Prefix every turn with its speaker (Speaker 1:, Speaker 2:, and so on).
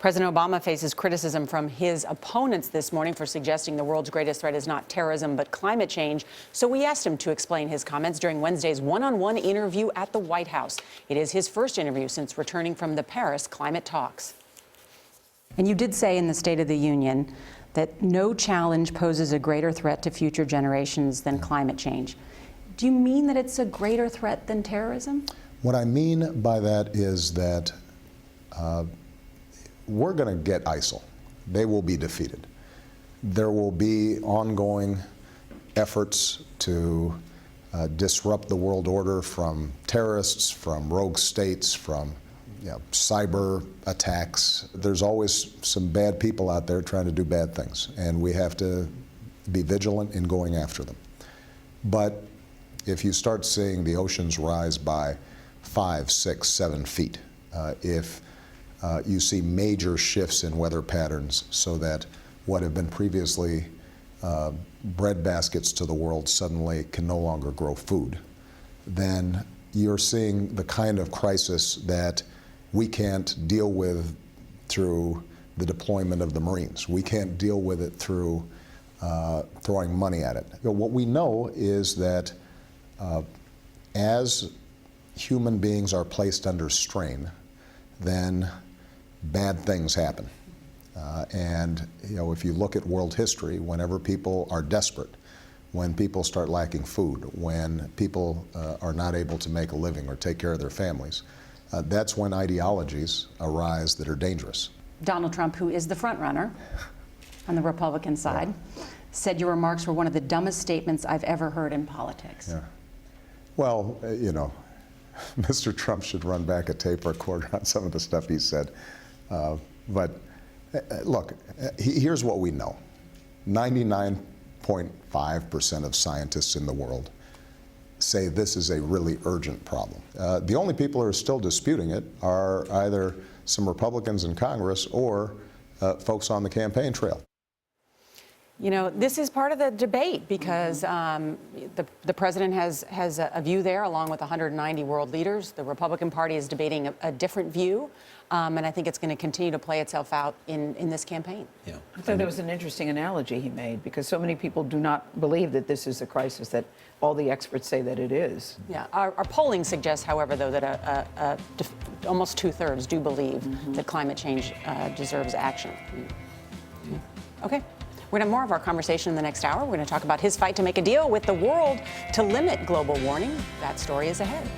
Speaker 1: President Obama faces criticism from his opponents this morning for suggesting the world's greatest threat is not terrorism, but climate change. So we asked him to explain his comments during Wednesday's one-on-one interview at the White House. It is his first interview since returning from the Paris climate talks. And you did say in the State of the Union that no challenge poses a greater threat to future generations than climate change. Do you mean that it's a greater threat than terrorism?
Speaker 2: What I mean by that is that we're going to get ISIL. They will be defeated. There will be ongoing efforts to disrupt the world order from terrorists, from rogue states, from cyber attacks. There's always some bad people out there trying to do bad things, and we have to be vigilant in going after them. But if you start seeing the oceans rise by 5, 6, 7 feet, if you see major shifts in weather patterns so that what have been previously bread baskets to the world suddenly can no longer grow food, then you're seeing the kind of crisis that we can't deal with through the deployment of the Marines. We can't deal with it through throwing money at it. What we know is that as human beings are placed under strain, then bad things happen. And if you look at world history, whenever people are desperate, when people start lacking food, when people are not able to make a living or take care of their families, that's when ideologies arise that are dangerous.
Speaker 1: Donald Trump, who is the front runner on the Republican side, said your remarks were one of the dumbest statements I've ever heard in politics.
Speaker 2: Yeah. Well, Mr. Trump should run back a tape recorder on some of the stuff he said. But look, here's what we know. 99.5% of scientists in the world say this is a really urgent problem. The only people who are still disputing it are either some Republicans in Congress or folks on the campaign trail.
Speaker 1: You know, this is part of the debate because the president has a view there along with 190 world leaders. The Republican Party is debating a different view, and I think it's going to continue to play itself out in this campaign.
Speaker 3: Yeah. I thought that was an interesting analogy he made because so many people do not believe that this is a crisis that all the experts say that it is.
Speaker 1: Yeah, our polling suggests, however, though, that almost 2/3 do believe that climate change deserves action. Okay. We're going to have more of our conversation in the next hour. We're going to talk about his fight to make a deal with the world to limit global warming. That story is ahead.